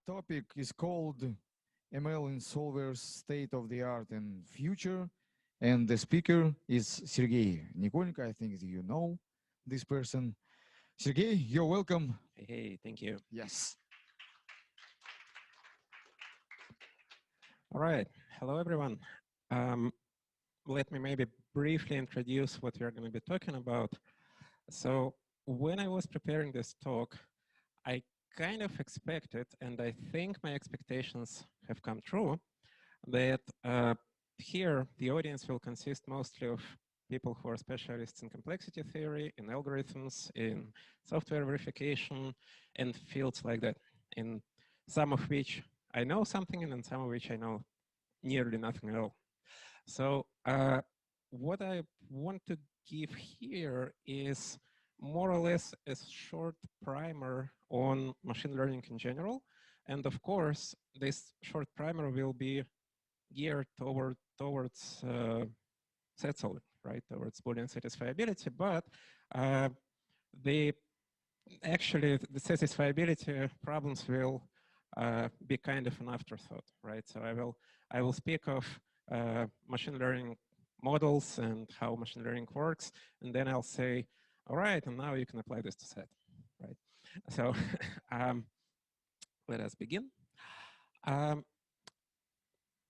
topic is called ML in solvers, state of the art and future. And the speaker is Sergey Nikolenko. I think you know this person. Sergey, you're welcome. Hey, thank you. Yes. All right. Hello, everyone. Let me maybe briefly introduce what we're going to be talking about. So when I was preparing this talk, I kind of expected, and I think my expectations have come true, that here the audience will consist mostly of people who are specialists in complexity theory, in algorithms, in software verification, and fields like that, in some of which I know something and in some of which I know nearly nothing at all. So what I want to give here is more or less a short primer on machine learning in general. And of course, this short primer will be geared towards SAT solving, right, towards Boolean satisfiability. But actually the satisfiability problems will be kind of an afterthought, right? So I will speak of machine learning models and how machine learning works, and then I'll say, all right, and now you can apply this to SAT, right? So let us begin.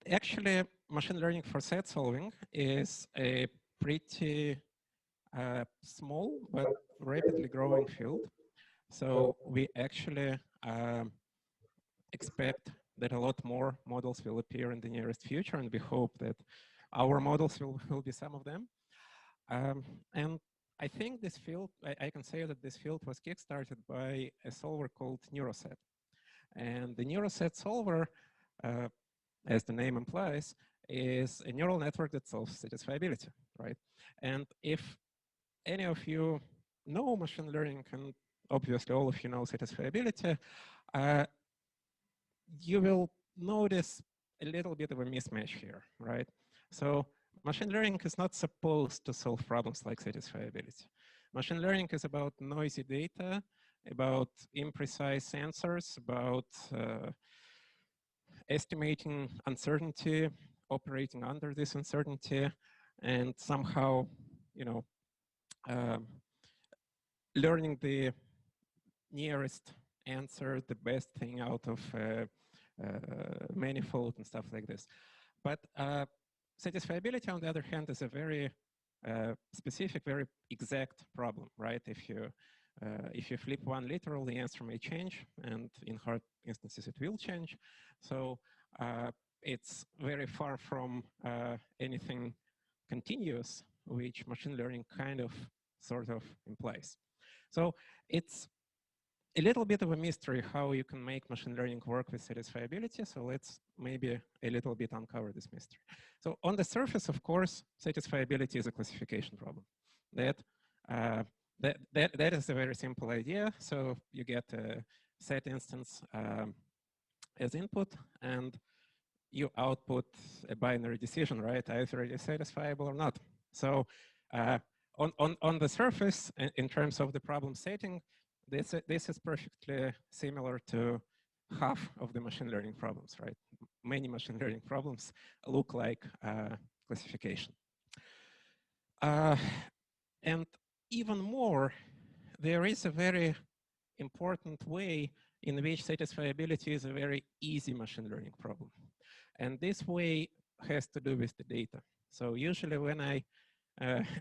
Actually, machine learning for SAT solving is a pretty small but rapidly growing field. So we actually expect that a lot more models will appear in the nearest future, and we hope that our models will be some of them. And I think this field, I can say that this field was kickstarted by a solver called NeuroSAT. And the NeuroSAT solver, as the name implies, is a neural network that solves satisfiability, right? And if any of you know machine learning, and obviously all of you know satisfiability, you will notice a little bit of a mismatch here, right? So machine learning is not supposed to solve problems like satisfiability. Machine learning is about noisy data, about imprecise answers, about estimating uncertainty, operating under this uncertainty, and somehow, you know, learning the nearest answer, the best thing out of manifold and stuff like this. But satisfiability, on the other hand, is a very specific, very exact problem, right? If you flip one literal, the answer may change, and in hard instances, it will change. So it's very far from anything continuous, which machine learning kind of sort of implies. So it's a little bit of a mystery how you can make machine learning work with satisfiability. So let's maybe a little bit uncover this mystery. So on the surface, of course, satisfiability is a classification problem. That is a very simple idea. So you get a SAT instance as input, and you output a binary decision, right? Either it is satisfiable or not. So on the surface, in terms of the problem setting, this is perfectly similar to half of the machine learning problems, right? Many machine learning problems look like classification. And even more, there is a very important way in which satisfiability is a very easy machine learning problem. And this way has to do with the data. So usually when I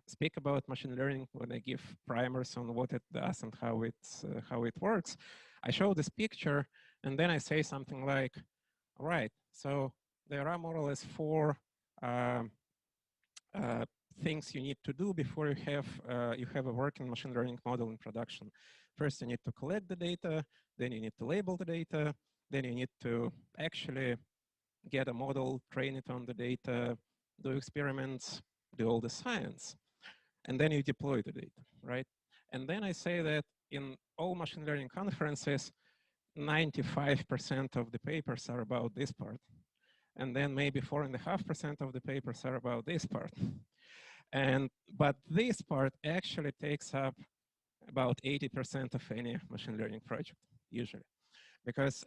speak about machine learning, when I give primers on what it does and how it works, I show this picture, and then I say something like, all right, so there are more or less four things you need to do before you have a working machine learning model in production. First, you need to collect the data, then you need to label the data, then you need to actually get a model, train it on the data, do experiments, do all the science, and then you deploy the data, right? And then I say that in all machine learning conferences, 95% of the papers are about this part. And then maybe 4.5% of the papers are about this part. But this part actually takes up about 80% of any machine learning project, usually. Because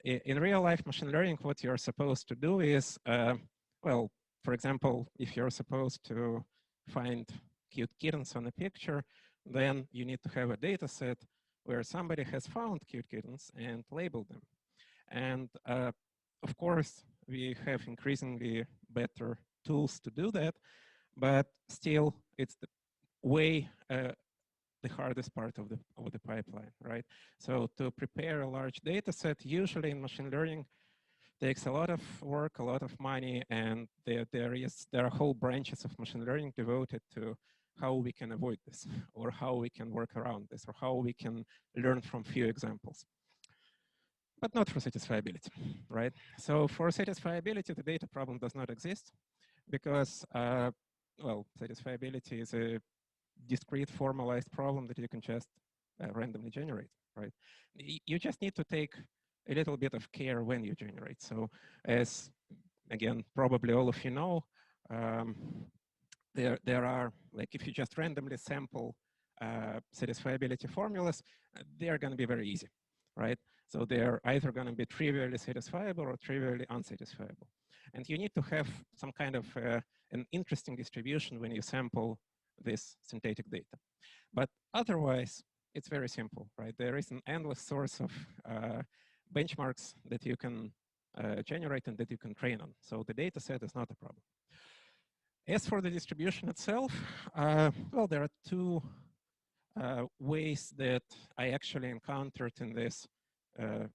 In real life machine learning, what you're supposed to do is, well, for example, if you're supposed to find cute kittens on a picture, then you need to have a data set where somebody has found cute kittens and labeled them. And of course, we have increasingly better tools to do that, but still it's the way the hardest part of the pipeline, right? So to prepare a large data set, usually in machine learning, takes a lot of work, a lot of money, and there are whole branches of machine learning devoted to how we can avoid this, or how we can work around this, or how we can learn from few examples. But not for satisfiability, right? So for satisfiability, the data problem does not exist because, well, satisfiability is a discrete formalized problem that you can just randomly generate, right? You just need to take a little bit of care when you generate. So as, again, probably all of you know, there are, like, if you just randomly sample satisfiability formulas, they are going to be very easy, right? So they're either going to be trivially satisfiable or trivially unsatisfiable. And you need to have some kind of an interesting distribution when you sample this synthetic data. But otherwise, it's very simple, right? There is an endless source of benchmarks that you can generate and that you can train on. So the data set is not a problem. As for the distribution itself, well, there are two ways that I actually encountered in this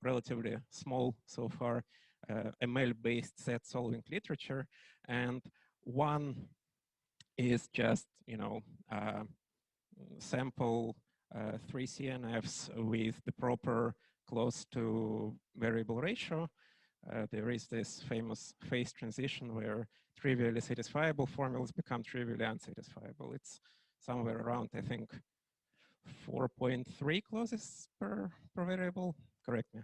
relatively small so far ML-based set solving literature. And one is just, you know, sample 3 CNFs with the proper close to variable ratio. There is this famous phase transition where trivially satisfiable formulas become trivially unsatisfiable. It's somewhere around, I think, 4.3 clauses per variable. Correct me.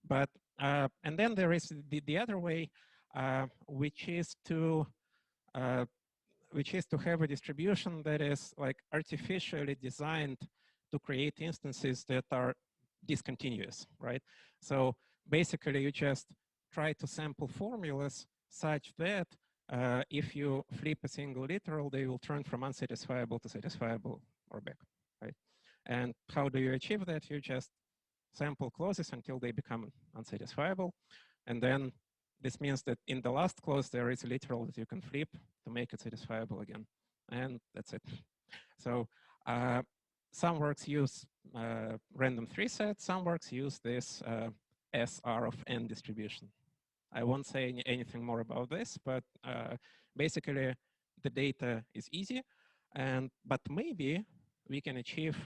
But and then there is the other way, which is to have a distribution that is like artificially designed to create instances that are discontinuous, right? So basically, you just try to sample formulas such that if you flip a single literal, they will turn from unsatisfiable to satisfiable or back, right? And how do you achieve that? You just sample clauses until they become unsatisfiable. And then this means that in the last clause, there is a literal that you can flip to make it satisfiable again. And that's it. So some works use random 3 sets, some works use this SR of n distribution. I won't say anything more about this, but basically the data is easy, but maybe we can achieve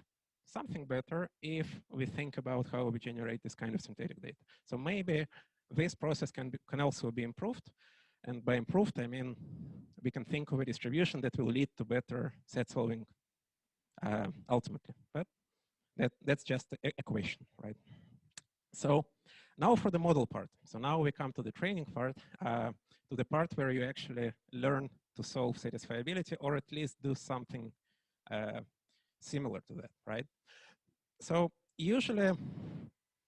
something better if we think about how we generate this kind of synthetic data. So maybe this process can also be improved. And by improved, I mean, we can think of a distribution that will lead to better set solving ultimately. But that's just the equation, right? So now for the model part. So now we come to the training part, to the part where you actually learn to solve satisfiability, or at least do something similar to that, right? So usually,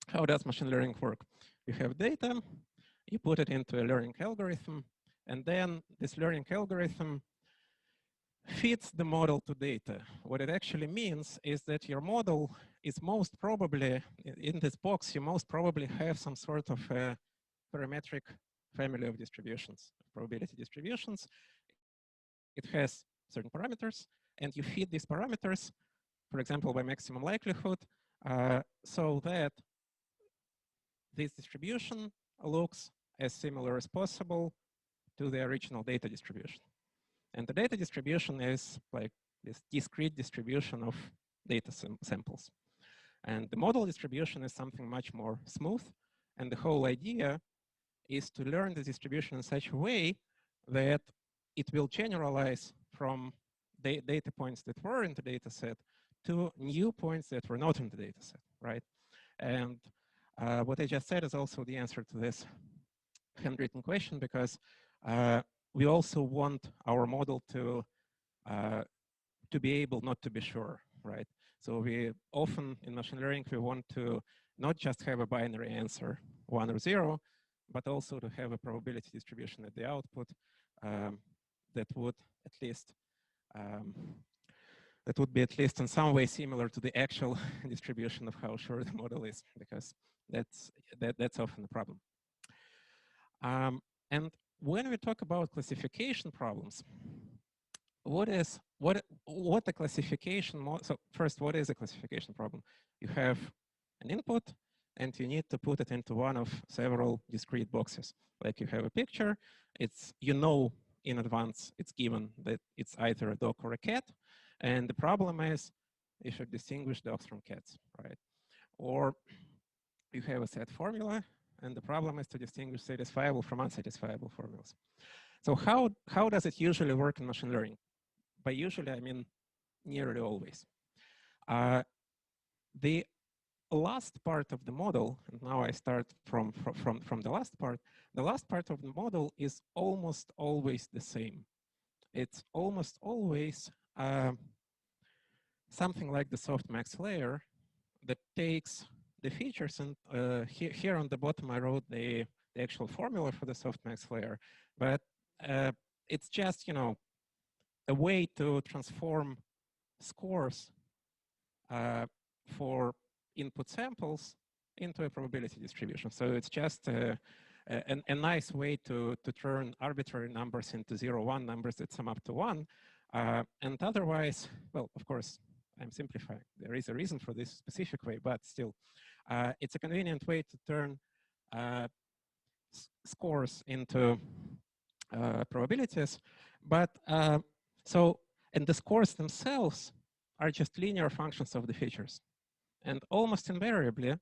how does machine learning work? You have data, you put it into a learning algorithm, and then this learning algorithm fits the model to data. What it actually means is that your model is most probably, in this box, you most probably have some sort of a parametric family of distributions, probability distributions. It has certain parameters, and you feed these parameters, for example, by maximum likelihood, so that this distribution looks as similar as possible to the original data distribution. And the data distribution is like this discrete distribution of data samples. And the model distribution is something much more smooth. And the whole idea is to learn the distribution in such a way that it will generalize from data points that were in the data set to new points that were not in the data set, right? And what I just said is also the answer to this handwritten question, because we also want our model to be able not to be sure, right? So we often in machine learning, we want to not just have a binary answer, 1 or 0, but also to have a probability distribution at the output um, that would at least um, that would be at least in some way similar to the actual distribution of how sure the model is, because that's often the problem. And when we talk about classification problems, what a classification model? So first, what is a classification problem? You have an input, and you need to put it into one of several discrete boxes. Like you have a picture, it's in advance it's given that it's either a dog or a cat, and the problem is you should distinguish dogs from cats, right? Or you have a set formula, and the problem is to distinguish satisfiable from unsatisfiable formulas. So how does it usually work in machine learning? By usually, I mean nearly always. The last part of the model, and now I start from the last part, the last part of the model is almost always the same. It's almost always something like the softmax layer that takes the features, and here on the bottom I wrote the actual formula for the softmax layer, but it's just, a way to transform scores for input samples into a probability distribution. So it's just a nice way to turn arbitrary numbers into 0, 1 numbers that sum up to 1. And otherwise, well, of course, I'm simplifying. There is a reason for this specific way, but still, it's a convenient way to turn scores into probabilities. But and the scores themselves are just linear functions of the features. And almost invariably,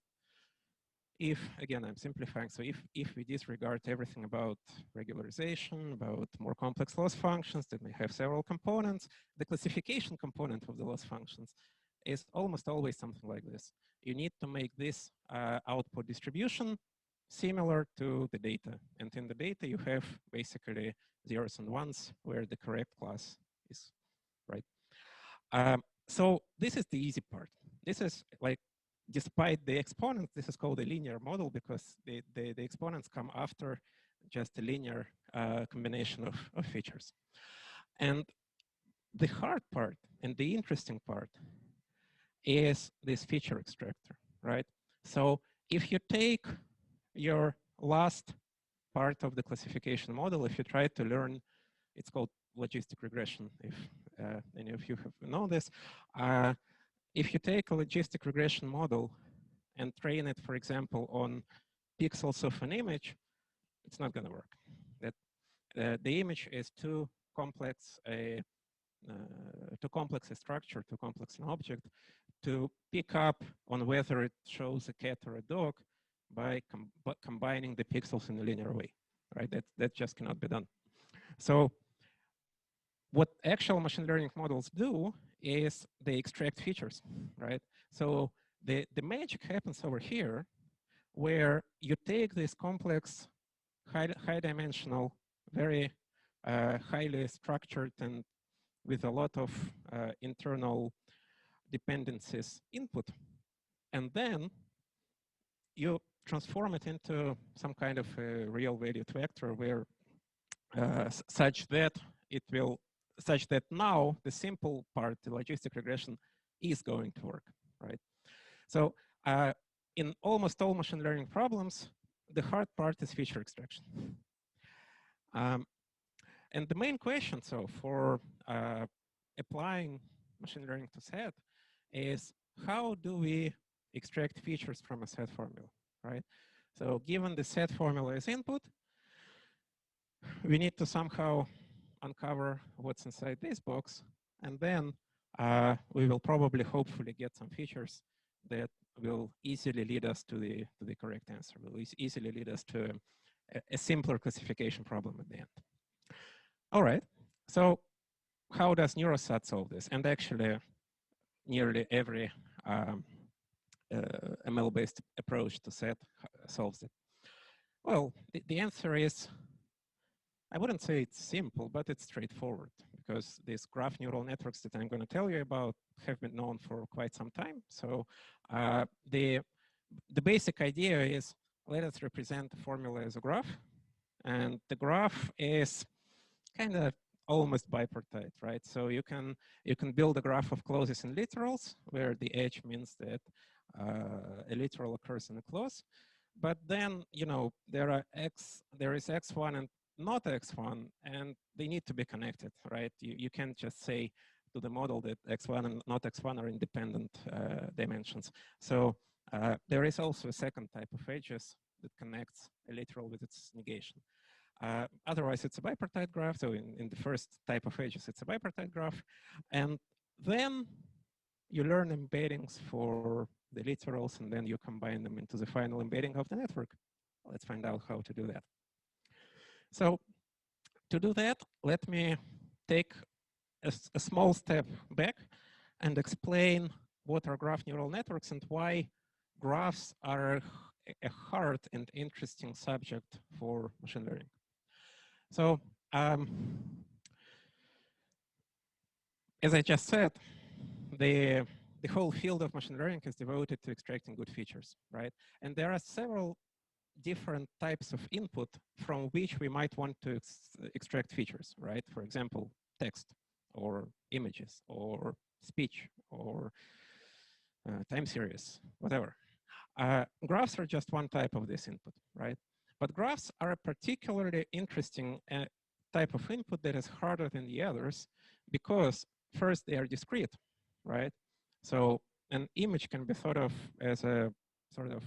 again, I'm simplifying, so if we disregard everything about regularization, about more complex loss functions that may have several components, the classification component of the loss functions is almost always something like this. You need to make this output distribution similar to the data. And in the data, you have basically zeros and ones where the correct class is, right? So this is the easy part. This is like, despite the exponents, this is called a linear model because the exponents come after just a linear combination of features. And the hard part and the interesting part is this feature extractor, right? So if you take your last part of the classification model, if you try to learn, it's called logistic regression, if any of you have known this. If you take a logistic regression model and train it, for example, on pixels of an image, it's not going to work. The image is too complex a structure, too complex an object to pick up on whether it shows a cat or a dog by combining the pixels in a linear way, right? That just cannot be done. So what actual machine learning models do is they extract features, right? So the magic happens over here, where you take this complex, high dimensional, very highly structured and with a lot of internal dependencies input, and then you transform it into some kind of a real valued vector where such that now the simple part, the logistic regression, is going to work, right? So in almost all machine learning problems, the hard part is feature extraction. And the main question, so for applying machine learning to SAT is, how do we extract features from a SAT formula, right? So given the SAT formula is input, we need to somehow uncover what's inside this box, and then we will probably, hopefully, get some features that will easily lead us to the correct answer, will easily lead us to a simpler classification problem at the end. All right, so how does Neurosat solve this? And actually, nearly every ML-based approach to SAT solves it. Well, the answer is, I wouldn't say it's simple, but it's straightforward, because these graph neural networks that I'm going to tell you about have been known for quite some time. So the the basic idea is, let us represent the formula as a graph. And the graph is kind of almost bipartite, right? So you can build a graph of clauses and literals, where the H means that a literal occurs in a clause. But then, there is X1 and not X1, and they need to be connected, right? You can't just say to the model that X1 and not X1 are independent dimensions. So there is also a second type of edges that connects a literal with its negation. Otherwise, it's a bipartite graph. So in the first type of edges, it's a bipartite graph. And then you learn embeddings for the literals, and then you combine them into the final embedding of the network. Let's find out how to do that. So to do that, let me take a small step back and explain what are graph neural networks and why graphs are a hard and interesting subject for machine learning. So as I just said, the whole field of machine learning is devoted to extracting good features, right? And there are several different types of input from which we might want to extract features, right? For example, text or images or speech or time series, whatever. Graphs are just one type of this input, right? But graphs are a particularly interesting type of input that is harder than the others because first they are discrete, right? So an image can be thought of as a sort of,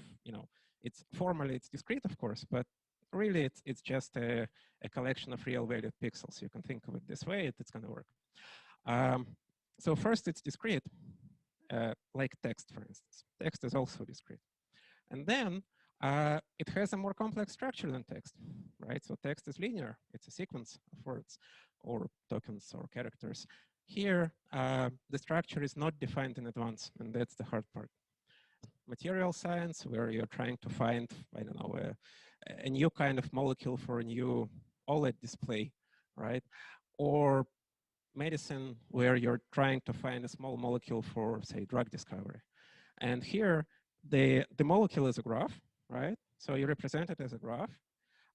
it's formally it's discrete, of course, but really it's just a collection of real valued pixels. You can think of it this way, it's going to work. So first it's discrete, like text, for instance. Text is also discrete. And then it has a more complex structure than text, right? So text is linear. It's a sequence of words or tokens or characters. Here, the structure is not defined in advance, and that's the hard part. Material science, where you're trying to find, I don't know, a new kind of molecule for a new OLED display, right? Or medicine, where you're trying to find a small molecule for, say, drug discovery. And here, the molecule is a graph, right? So you represent it as a graph.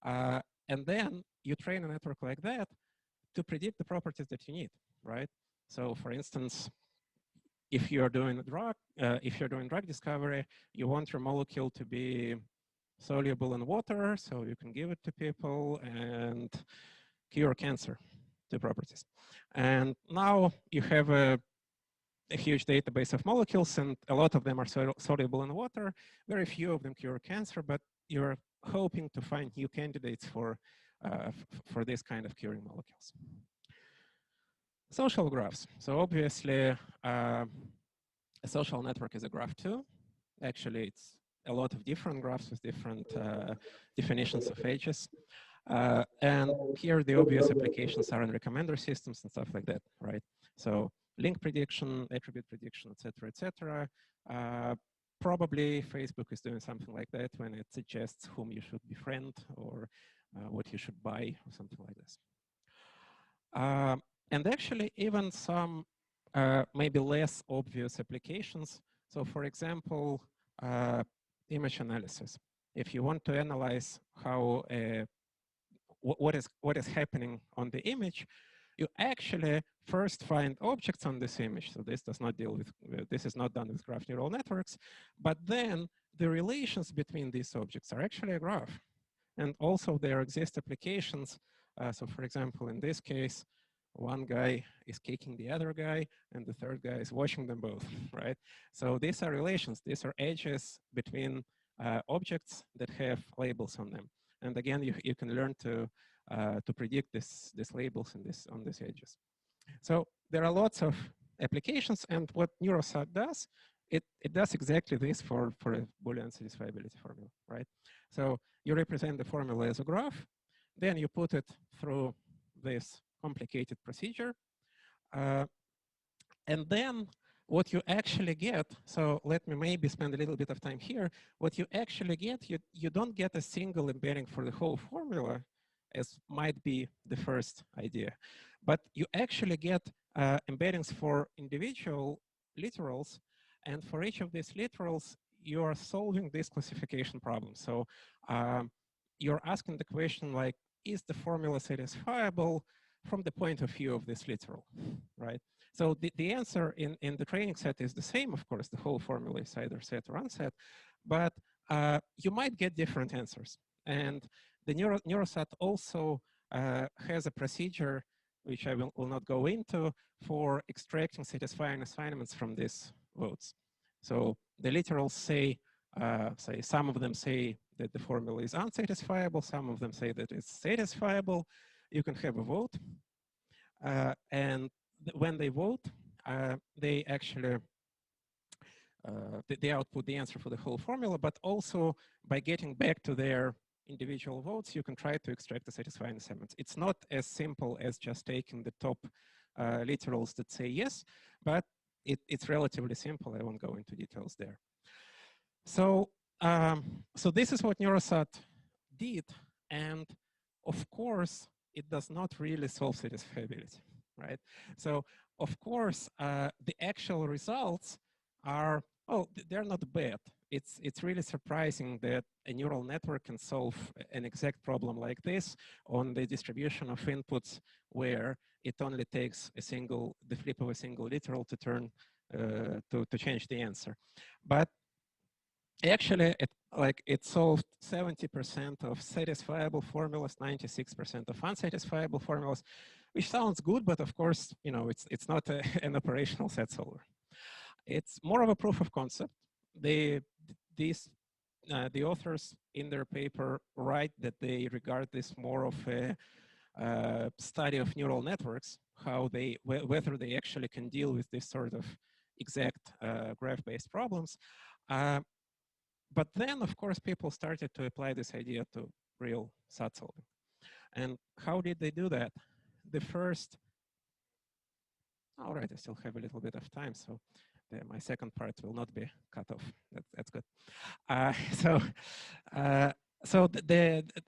And then you train a network like that to predict the properties that you need, right? So for instance, if you're doing drug discovery, you want your molecule to be soluble in water, so you can give it to people and cure cancer, the properties. And now you have a huge database of molecules, and a lot of them are soluble in water. Very few of them cure cancer, but you're hoping to find new candidates for this kind of curing molecules. Social graphs. So obviously, a social network is a graph too. Actually, it's a lot of different graphs with different definitions of edges. And here, the obvious applications are in recommender systems and stuff like that, right? So link prediction, attribute prediction, et cetera. Probably Facebook is doing something like that when it suggests whom you should befriend or what you should buy or something like this. And actually, even some maybe less obvious applications. So for example, image analysis. If you want to analyze how what is happening on the image, you actually first find objects on this image. So this does not deal with, this is not done with graph neural networks, but then the relations between these objects are actually a graph. And also there exist applications. So for example, in this case, one guy is kicking the other guy and the third guy is watching them both, right? So these are relations, these are edges between objects that have labels on them. And again, you can learn to predict these labels on these edges. So there are lots of applications, and what NeuroSAT does, it does exactly this for a Boolean satisfiability formula, right? So you represent the formula as a graph, then you put it through this complicated procedure, and then what you actually get, so let me maybe spend a little bit of time here. What you actually get, you don't get a single embedding for the whole formula, as might be the first idea. But you actually get embeddings for individual literals. And for each of these literals, you are solving this classification problem. So you're asking the question like, is the formula satisfiable from the point of view of this literal, right? So the answer in the training set is the same, of course, the whole formula is either set or unset, but you might get different answers. And the Neurosat also has a procedure, which I will not go into, for extracting satisfying assignments from these votes. So the literals say some of them say that the formula is unsatisfiable, some of them say that it's satisfiable. You can have a vote. And when they vote, they actually they output the answer for the whole formula, but also by getting back to their individual votes, you can try to extract the satisfying assignments. It's not as simple as just taking the top literals that say yes, but it's relatively simple. I won't go into details there. So, so this is what Neurosat did, and of course, it does not really solve satisfiability, right? So, of course, the actual results are, oh, they're not bad. It's really surprising that a neural network can solve an exact problem like this on the distribution of inputs where it only takes the flip of a single literal to turn, to change the answer. But actually, it solved 70% of satisfiable formulas, 96% of unsatisfiable formulas, which sounds good, but of course, it's not an operational set solver. It's more of a proof of concept. The authors in their paper write that they regard this more of a study of neural networks, whether they actually can deal with this sort of exact graph-based problems. But then, of course, people started to apply this idea to real SAT solving. And how did they do that? The first, all right, I still have a little bit of time, so my second part will not be cut off. That's good. So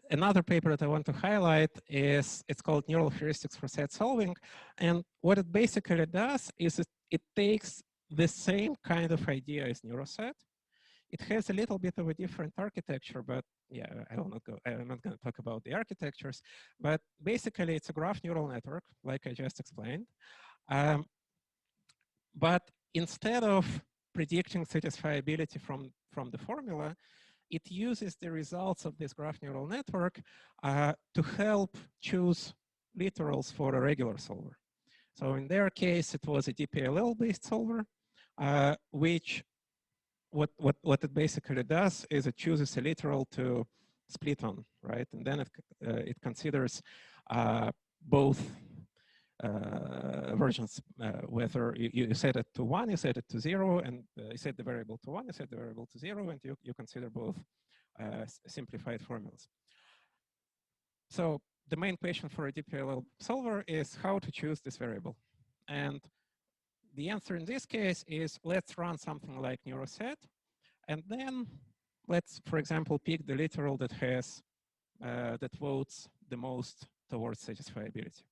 another paper that I want to highlight it's called Neural Heuristics for SAT Solving. And what it basically does is it takes the same kind of idea as Neurosat. It has a little bit of a different architecture, but yeah, I'm not going to talk about the architectures, but basically it's a graph neural network, like I just explained. But instead of predicting satisfiability from the formula, it uses the results of this graph neural network to help choose literals for a regular solver. So in their case, it was a DPLL-based solver, which what it basically does is it chooses a literal to split on, right? And then it considers both versions, whether you set it to 1, you set it to 0, and you set the variable to 1, you set the variable to 0, and you consider both simplified formulas. So the main question for a DPLL solver is how to choose this variable. And the answer in this case is let's run something like Neurosat, and then let's, for example, pick the literal that has that votes the most towards satisfiability.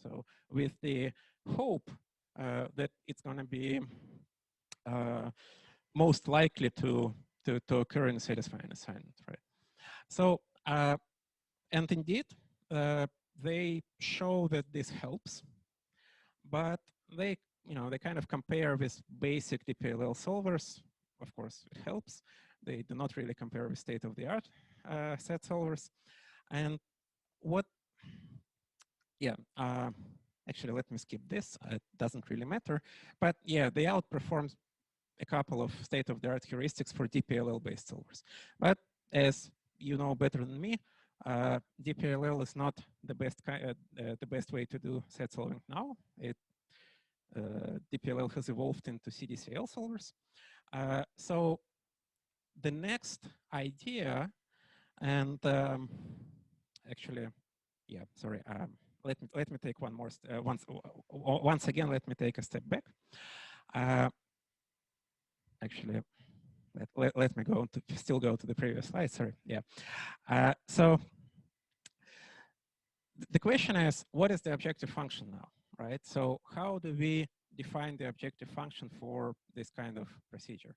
So with the hope that it's going to be most likely to occur in a satisfying assignment, right? So and indeed, they show that this helps, but they kind of compare with basic DPLL solvers. Of course, it helps. They do not really compare with state-of-the-art SAT solvers. And what, yeah, actually, let me skip this. It doesn't really matter. But yeah, they outperform a couple of state-of-the-art heuristics for DPLL-based solvers. But as you know better than me, DPLL is not the best way to do SAT solving now. DPLL has evolved into CDCL solvers. So the next idea, and actually, yeah, sorry. Let me take one more. Once again, let me take a step back. Actually, let me still go to the previous slide. Sorry. Yeah. So the question is, what is the objective function now, right? So how do we define the objective function for this kind of procedure?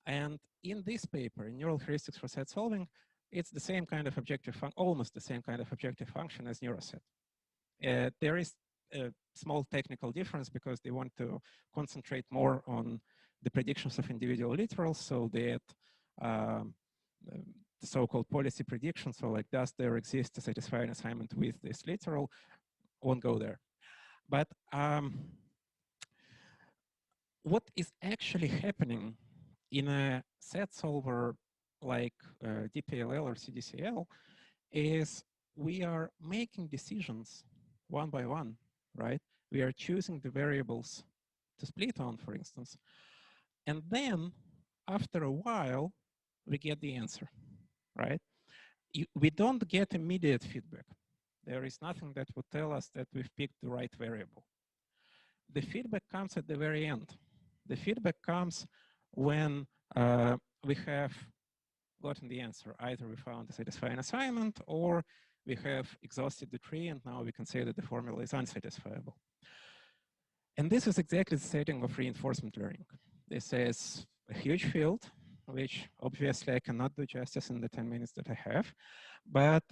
And in this paper, in neural heuristics for set solving, it's the same kind of objective function, almost the same kind of objective function as neuroset. There is a small technical difference because they want to concentrate more on the predictions of individual literals, so that the so-called policy prediction, so like does there exist a satisfying assignment with this literal, won't go there. But what is actually happening in a set solver like DPLL or CDCL is we are making decisions one by one, right? We are choosing the variables to split on, for instance. And then after a while, we get the answer, right? We don't get immediate feedback. There is nothing that would tell us that we've picked the right variable. The feedback comes at the very end. The feedback comes when we have gotten the answer. Either we found a satisfying assignment or we have exhausted the tree and now we can say that the formula is unsatisfiable. And this is exactly the setting of reinforcement learning. This is a huge field, which obviously I cannot do justice in the 10 minutes that I have. But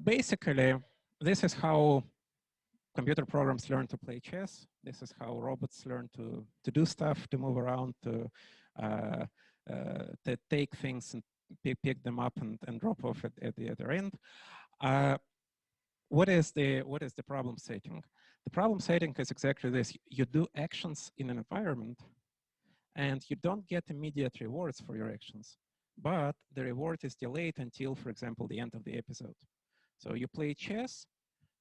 basically, this is how computer programs learn to play chess. This is how robots learn to do stuff, to move around, to take things and pick them up and drop off at the other end. What is the problem setting? The problem setting is exactly this. You do actions in an environment and you don't get immediate rewards for your actions, but the reward is delayed until, for example, the end of the episode. So you play chess,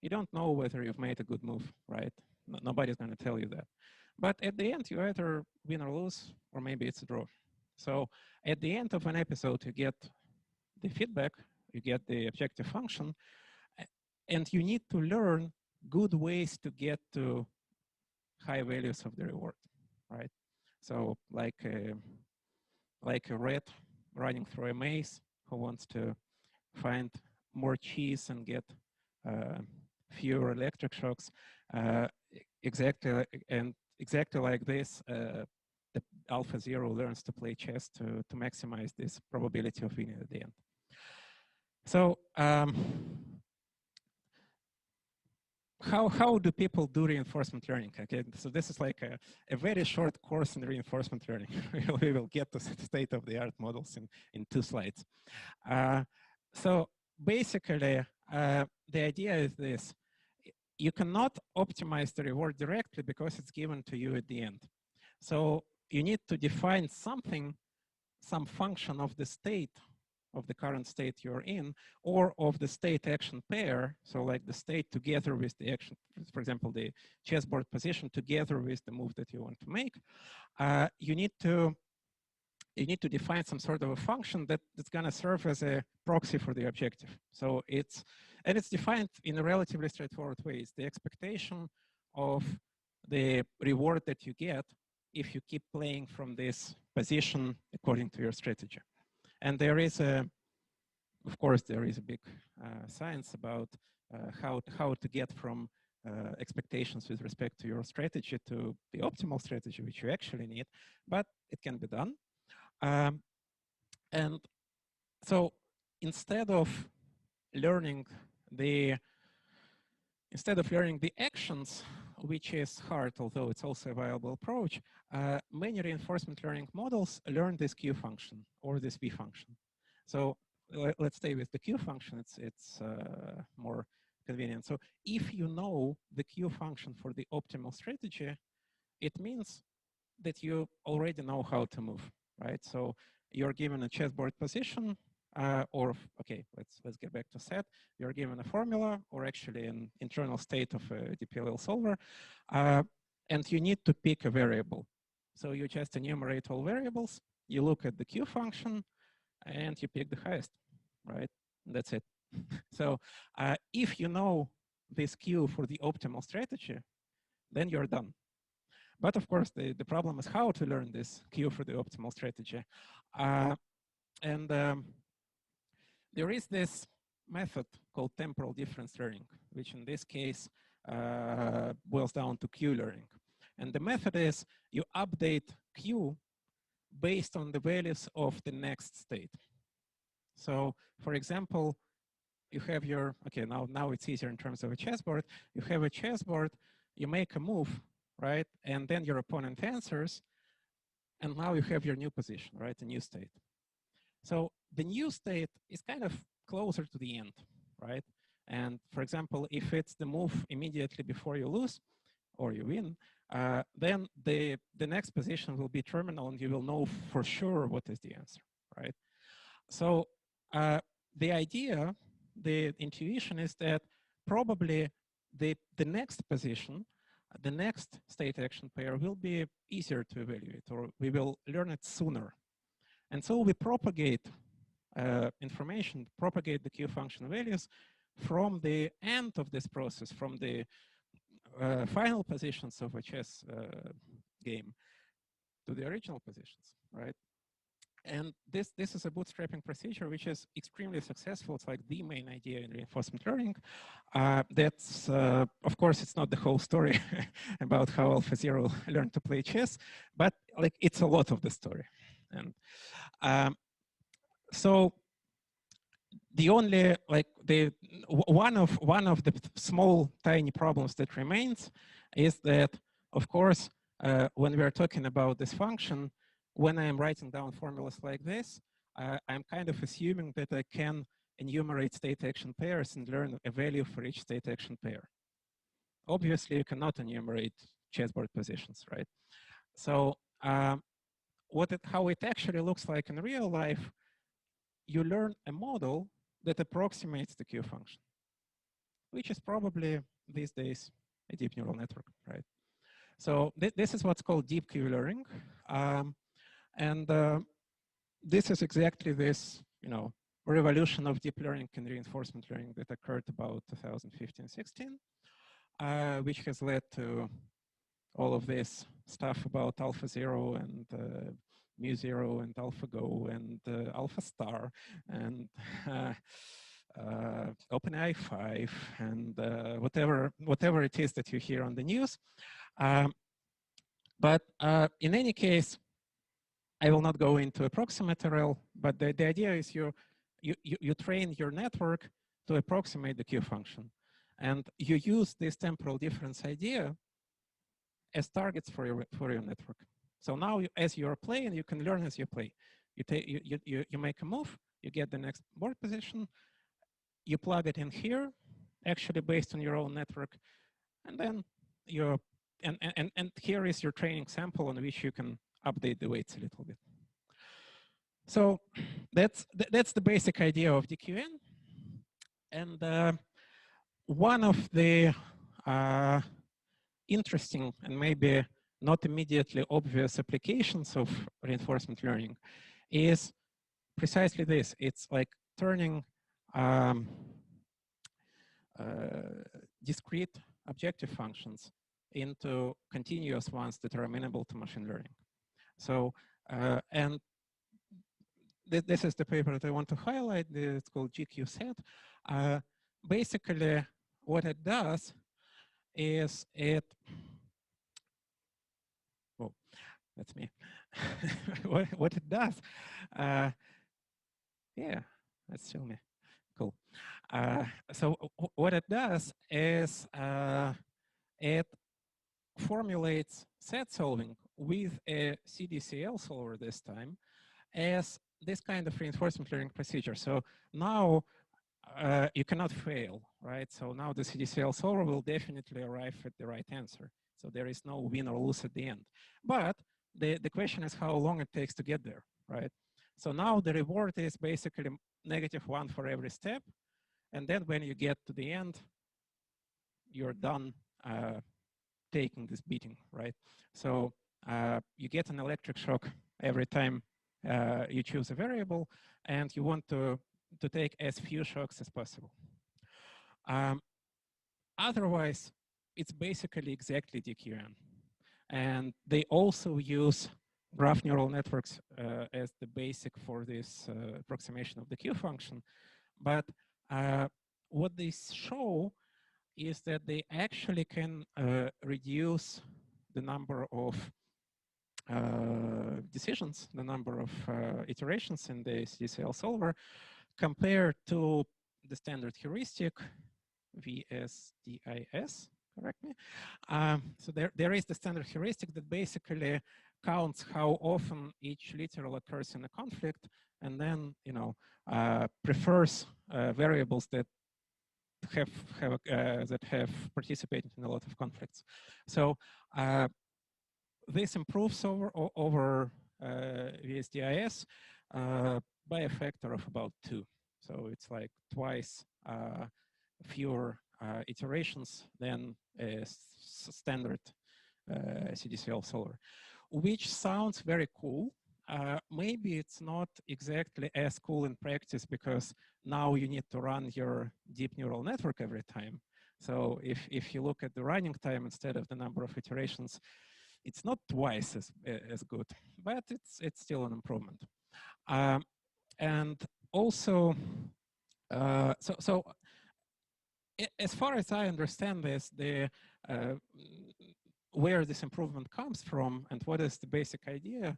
you don't know whether you've made a good move, right? Nobody's going to tell you that. But at the end, you either win or lose, or maybe it's a draw. So at the end of an episode, you get the feedback, you get the objective function, and you need to learn good ways to get to high values of the reward, right? So like a rat running through a maze who wants to find more cheese and get fewer electric shocks. Exactly like this, the alpha zero learns to play chess to maximize this probability of winning at the end. So how do people do reinforcement learning? Okay, so this is like a very short course in reinforcement learning. We will get to state-of-the-art models in 2 slides. So basically, the idea is this. You cannot optimize the reward directly because it's given to you at the end. So you need to define something, some function of the state, of the current state you're in, or of the state action pair. So like the state together with the action, for example, the chessboard position together with the move that you want to make. You need to define some sort of a function that's going to serve as a proxy for the objective. So it's defined in a relatively straightforward way. It's the expectation of the reward that you get if you keep playing from this position according to your strategy. And there is of course, there is a big science about how to get from expectations with respect to your strategy to the optimal strategy, which you actually need, but it can be done. And so instead of learning the actions, which is hard, although it's also a viable approach, many reinforcement learning models learn this Q function or this V function. So let's stay with the Q function. It's more convenient. So if you know the Q function for the optimal strategy, it means that you already know how to move, right? So you're given a chessboard position, or okay, let's get back to SAT. You're given a formula, or actually an internal state of a DPLL solver, and you need to pick a variable. So you just enumerate all variables. You look at the Q function, and you pick the highest, right? That's it. So if you know this Q for the optimal strategy, then you're done. But of course, the problem is how to learn this Q for the optimal strategy. There is this method called temporal difference learning, which in this case boils down to Q learning. And the method is you update Q based on the values of the next state. So for example, you have your, okay, now it's easier in terms of a chessboard. You have a chessboard, you make a move, right? And then your opponent answers, and now you have your new position, right? A new state. So the new state is kind of closer to the end, right? And for example, if it's the move immediately before you lose or you win, then the next position will be terminal and you will know for sure what is the answer, right? So the idea, the intuition is that probably the next position, the next state action pair will be easier to evaluate, or we will learn it sooner. And so we propagate information, propagate the Q function values from the end of this process, from the final positions of a chess game to the original positions, right? And this is a bootstrapping procedure which is extremely successful. It's like the main idea in reinforcement learning. That's, of course, it's not the whole story about how AlphaZero learned to play chess, but like it's a lot of the story. And so the only, like one of the small tiny problems that remains is that, of course, when we are talking about this function, when I am writing down formulas like this, I'm kind of assuming that I can enumerate state action pairs and learn a value for each state action pair. Obviously, you cannot enumerate chessboard positions, right? So how it actually looks like in real life, you learn a model that approximates the Q function, which is probably these days a deep neural network, right? So this is what's called deep Q learning. And this is exactly this, revolution of deep learning and reinforcement learning that occurred about 2015-16, which has led to all of this stuff about AlphaZero and mu0 and AlphaGo and AlphaStar and OpenAI 5 and whatever it is that you hear on the news. But in any case, I will not go into approximatorel, but the idea is you train your network to approximate the Q function. And you use this temporal difference idea as targets for your network. So now, as you are playing, you can learn as you play. You make a move, you get the next board position, you plug it in here, actually based on your own network, and then and here is your training sample on which you can update the weights a little bit. So that's the basic idea of DQN. And one of the interesting and maybe not immediately obvious applications of reinforcement learning is precisely this. It's like turning discrete objective functions into continuous ones that are amenable to machine learning. So, and this is the paper that I want to highlight. It's called GQ-SAT. Basically, what it does is oh, that's me. what it does, yeah, that's still me. Cool. So what it does is it formulates SAT solving with a CDCL solver this time as this kind of reinforcement learning procedure. So now you cannot fail, right? So now the CDCL solver will definitely arrive at the right answer. So there is no win or lose at the end. But the question is how long it takes to get there, right? So now the reward is basically -1 for every step. And then when you get to the end, you're done taking this beating, right? So you get an electric shock every time you choose a variable, and you want to take as few shocks as possible. Otherwise, it's basically exactly DQN. And they also use graph neural networks as the basic for this approximation of the Q function. But what they show is that they actually can reduce the number of decisions, the number of iterations in the CDCL solver compared to the standard heuristic, VSDIS, correct me. So there is the standard heuristic that basically counts how often each literal occurs in a conflict, and then prefers variables that have participated in a lot of conflicts. So this improves over VSDIS by a factor of about 2. So it's like twice fewer iterations than a standard CDCL solver, which sounds very cool. Maybe it's not exactly as cool in practice because now you need to run your deep neural network every time. So if you look at the running time instead of the number of iterations, it's not twice as good, but it's still an improvement. And also, so as far as I understand this, where this improvement comes from and what is the basic idea,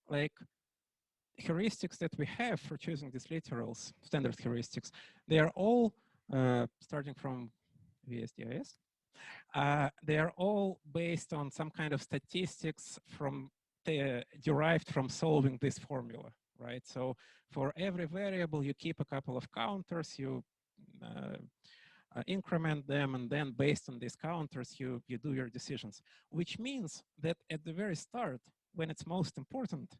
like heuristics that we have for choosing these literals, standard heuristics, they are all starting from VSDIS. They are all based on some kind of statistics derived from solving this formula, right? So for every variable, you keep a couple of counters, you increment them, and then based on these counters, you do your decisions, which means that at the very start, when it's most important,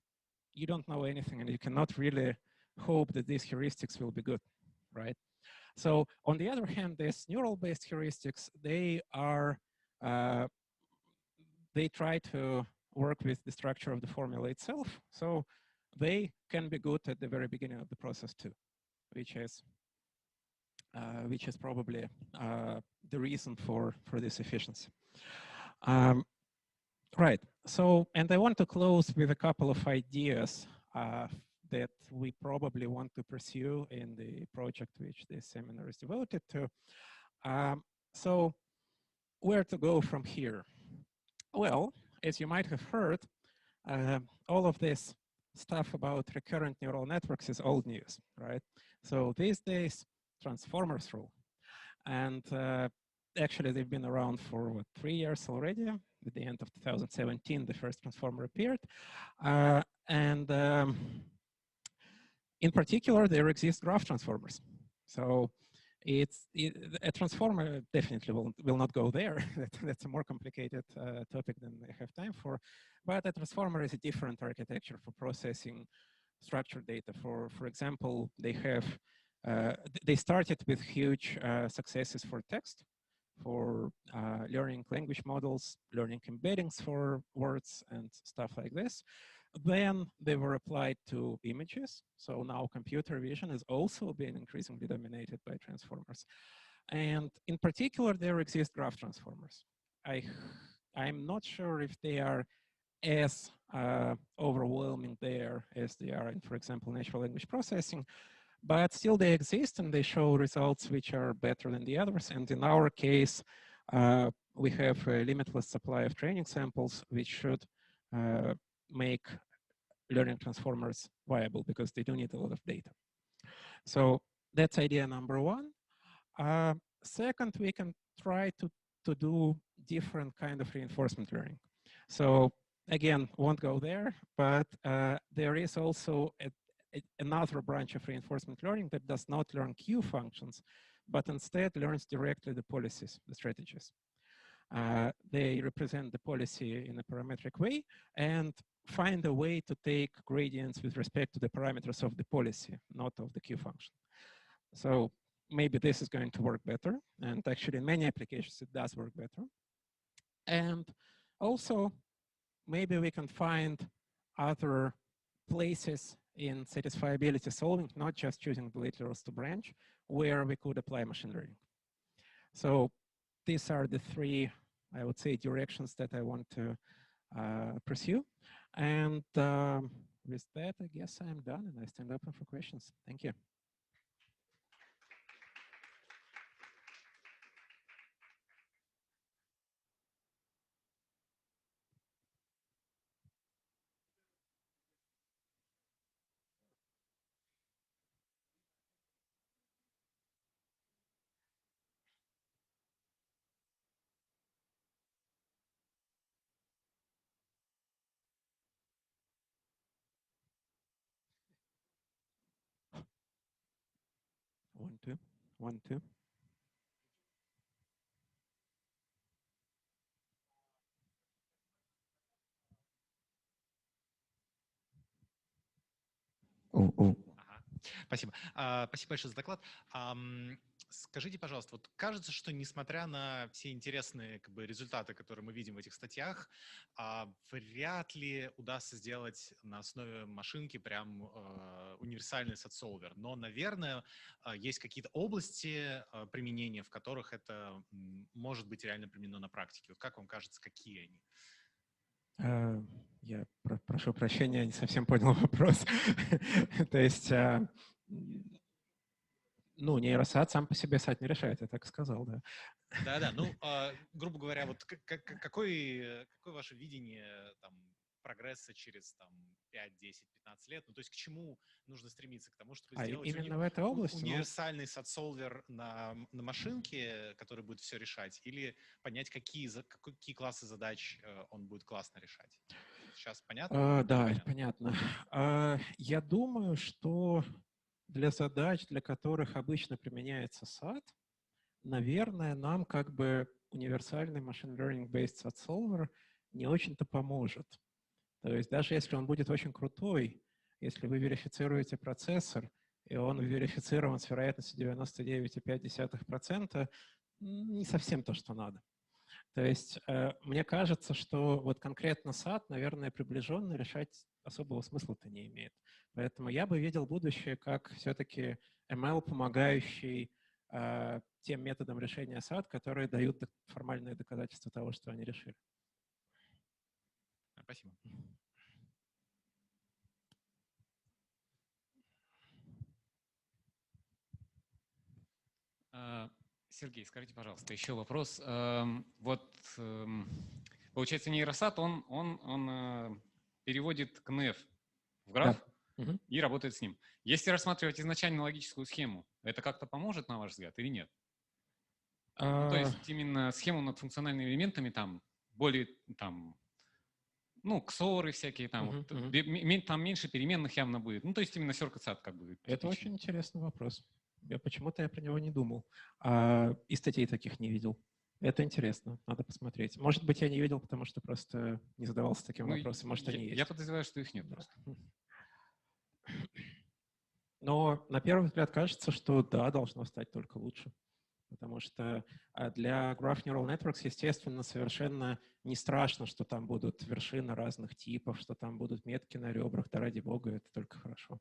you don't know anything and you cannot really hope that these heuristics will be good, right? So on the other hand, these neural-based heuristics, they try to work with the structure of the formula itself. So they can be good at the very beginning of the process too, which is probably the reason for this efficiency. Right. So, and I want to close with a couple of ideas that we probably want to pursue in the project which this seminar is devoted to. So where to go from here? Well, as you might have heard, all of this stuff about recurrent neural networks is old news, right? So these days, transformers rule. And actually, they've been around for, what, 3 years already. At the end of 2017, the first transformer appeared. In particular, there exist graph transformers. So a transformer definitely will not go there. That's a more complicated topic than I have time for. But a transformer is a different architecture for processing structured data. For example, they started with huge successes for text, for learning language models, learning embeddings for words and stuff like this. Then they were applied to images. So now computer vision is also being increasingly dominated by transformers. And in particular, there exist graph transformers. I'm not sure if they are as overwhelming there as they are in, for example, natural language processing, but still they exist and they show results which are better than the others. And in our case, we have a limitless supply of training samples, which should make learning transformers viable because they do need a lot of data. So that's idea number one. Second, we can try to do different kind of reinforcement learning. So again, won't go there, but there is also another branch of reinforcement learning that does not learn Q functions, but instead learns directly the policies, the strategies. They represent the policy in a parametric way and find a way to take gradients with respect to the parameters of the policy, not of the Q function. So maybe this is going to work better. And actually in many applications, it does work better. And also, maybe we can find other places in satisfiability solving, not just choosing the literals to branch, where we could apply machine learning. So these are the three, I would say, directions that I want to pursue. And with that, I guess I'm done and I stand open for questions. Thank you. 2. 1, 2. Oh. Ага. Спасибо. Спасибо большое за доклад. Скажите, пожалуйста, вот кажется, что несмотря на все интересные результаты, которые мы видим в этих статьях, вряд ли удастся сделать на основе машинки прям универсальный SAT-солвер. Но, наверное, есть какие-то области применения, в которых это может быть реально применено на практике. Вот как вам кажется, какие они? Я прошу прощения, я не совсем понял вопрос. То есть, нейросад сам по себе SAT не решает, я так сказал, да. Да, ну, грубо говоря, вот какое ваше видение там прогресса через 5, 10, 15 лет? Ну, то есть к чему нужно стремиться? К тому, чтобы сделать именно в этой области, универсальный SAT-солвер на машинке, который будет все решать, или понять, какие классы задач он будет классно решать? Сейчас понятно? Да, понятно. Я думаю, что для задач, для которых обычно применяется SAT, наверное, нам универсальный machine learning-based SAT solver не очень-то поможет. То есть даже если он будет очень крутой, если вы верифицируете процессор, и он верифицирован с вероятностью 99,5%, не совсем то, что надо. То есть мне кажется, что вот конкретно SAT, наверное, приближенно решать особого смысла-то не имеет. Поэтому я бы видел будущее как все-таки ML, помогающий тем методам решения SAT, которые дают формальные доказательства того, что они решили. Спасибо. Сергей, скажите, пожалуйста, еще вопрос. Получается, нейросат, он переводит КНФ в граф и работает с ним. Если рассматривать изначально логическую схему, это как-то поможет, на ваш взгляд, или нет? То есть именно схему над функциональными элементами, более, ксоры всякие, там меньше переменных явно будет. То есть именно circuit-SAT Это очень интересный вопрос. Почему-то я про него не думал. И статей таких не видел. Это интересно, надо посмотреть. Может быть, я не видел, потому что просто не задавался таким вопросом. Может, они есть. Я подозреваю, что их нет просто. Но на первый взгляд кажется, что да, должно стать только лучше. Потому что для Graph Neural Networks, естественно, совершенно не страшно, что там будут вершины разных типов, что там будут метки на ребрах. Да ради бога, это только хорошо.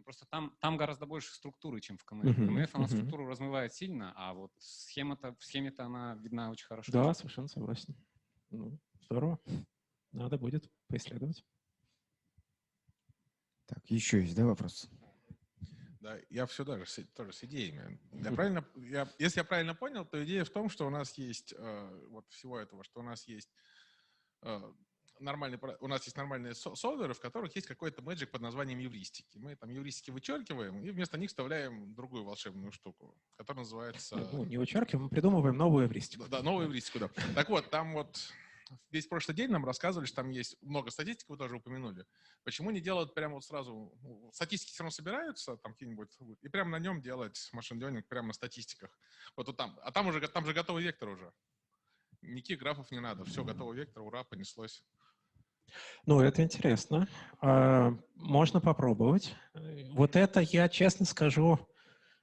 Просто там гораздо больше структуры, чем в КНФ. В КНФ она структуру размывает сильно, а вот в схеме-то она видна очень хорошо. Да, совершенно согласен. Здорово. Надо будет поисследовать. Так, еще есть, да, вопрос? Да, я все тоже с идеями. Если я правильно понял, то идея в том, что у нас есть вот всего этого, что у нас есть нормальные солверы, в которых есть какой-то мэджик под названием евристики. Мы там евристики вычеркиваем и вместо них вставляем другую волшебную штуку, которая называется... Не вычеркиваем, мы придумываем новую евристику. Да, новую евристику, да. Так вот, там вот весь прошлый день нам рассказывали, что там есть много статистики, вы тоже упомянули. Почему не делают прямо вот сразу... Статистики все равно собираются, там какие-нибудь, и прямо на нем делать машин ленинг, прямо на статистиках. Вот там. А там же готовый вектор уже. Никаких графов не надо. Все, готовый вектор, ура, понеслось. Это интересно. Можно попробовать. Вот это, я честно скажу,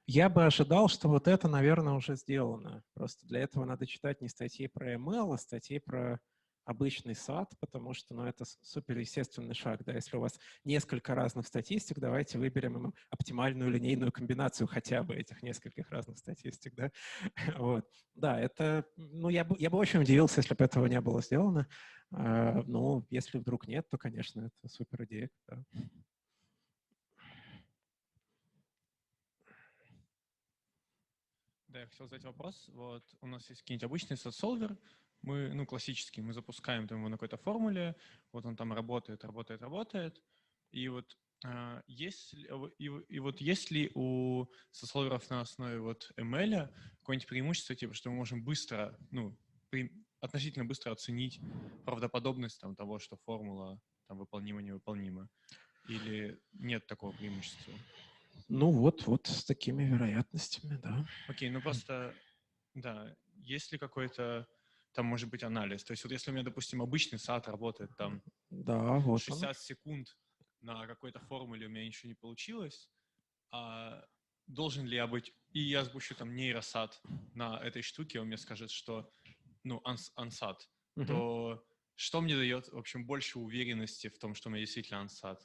я бы ожидал, что вот это, наверное, уже сделано. Просто для этого надо читать не статьи про ML, а статьи про обычный SAT, потому что это суперестественный шаг. Да? Если у вас несколько разных статистик, давайте выберем им оптимальную линейную комбинацию хотя бы этих нескольких разных статистик. Да, вот. Да, это, я бы очень удивился, если бы этого не было сделано. Если вдруг нет, то, конечно, это супер идея. Да. Да, я хотел задать вопрос. Вот у нас есть какие-нибудь обычный SAT-солвер, мы, классический, мы запускаем там его на какой-то формуле, вот он там работает, и вот есть ли у SAT-солверов на основе вот ML какое-нибудь преимущество, типа, что мы можем быстро, относительно быстро оценить правдоподобность там, того, что формула там выполнима-невыполнима, или нет такого преимущества? Ну вот с такими вероятностями, да. Окей, ну просто, да, есть ли какой-то, там может быть анализ? То есть вот если у меня, допустим, обычный SAT работает там Да, вот он. 60 секунд на какой-то формуле у меня ничего не получилось, должен ли я быть, и я запущу там нейросат на этой штуке, он мне скажет, что, ну, unsat, то что мне дает, в общем, больше уверенности в том, что у меня действительно unsat?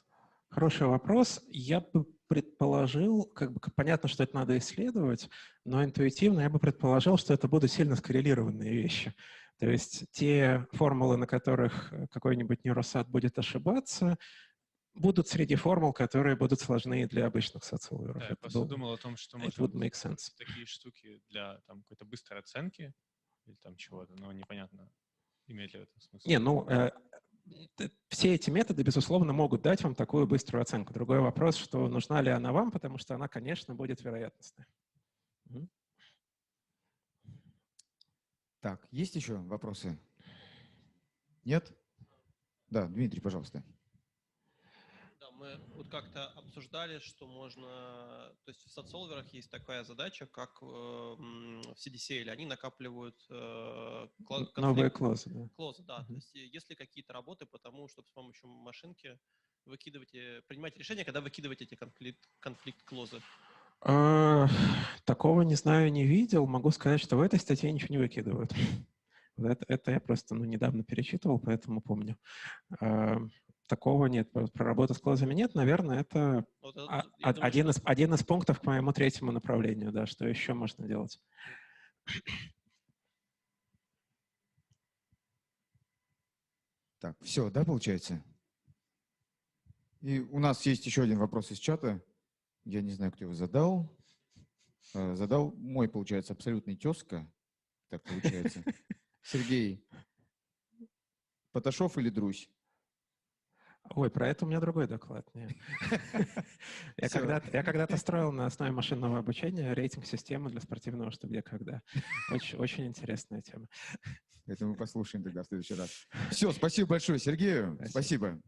Хороший вопрос. Я бы предположил, как бы понятно, что это надо исследовать, но интуитивно я бы предположил, что это будут сильно скоррелированные вещи. То есть те формулы, на которых какой-нибудь нейросат будет ошибаться, будут среди формул, которые будут сложны для обычных SAT-солверов. Да, я просто думал о том, что может быть такие штуки для там какой-то быстрой оценки или там чего-то, но непонятно, имеет ли это смысл. Не, ну, все эти методы, безусловно, могут дать вам такую быструю оценку. Другой вопрос, что нужна ли она вам, потому что она, конечно, будет вероятностной. Так, есть еще вопросы? Нет? Да, Дмитрий, пожалуйста. Да, мы вот как-то обсуждали, что можно... То есть в SAT-солверах есть такая задача, как в CDCL. Они накапливают новые клозы. Да. Клозы, да. То есть есть ли какие-то работы по тому, чтобы с помощью машинки принимать решения, когда выкидывать эти конфликт-клозы? Такого не знаю, не видел. Могу сказать, что в этой статье ничего не выкидывают. Это я просто недавно перечитывал, поэтому помню. Такого нет. Про работу с клозами нет. Наверное, это один из пунктов к моему третьему направлению. Да, что еще можно делать? Так, все, да, получается? И у нас есть еще один вопрос из чата. Я не знаю, кто его задал. Задал мой, получается, абсолютный тезка. Так получается. Сергей, Поташов или Друзь? Ой, про это у меня другой доклад. Я когда-то строил на основе машинного обучения рейтинг системы для спортивного «Что, где, когда». Очень интересная тема. Это мы послушаем тогда в следующий раз. Все, спасибо большое, Сергею. Спасибо.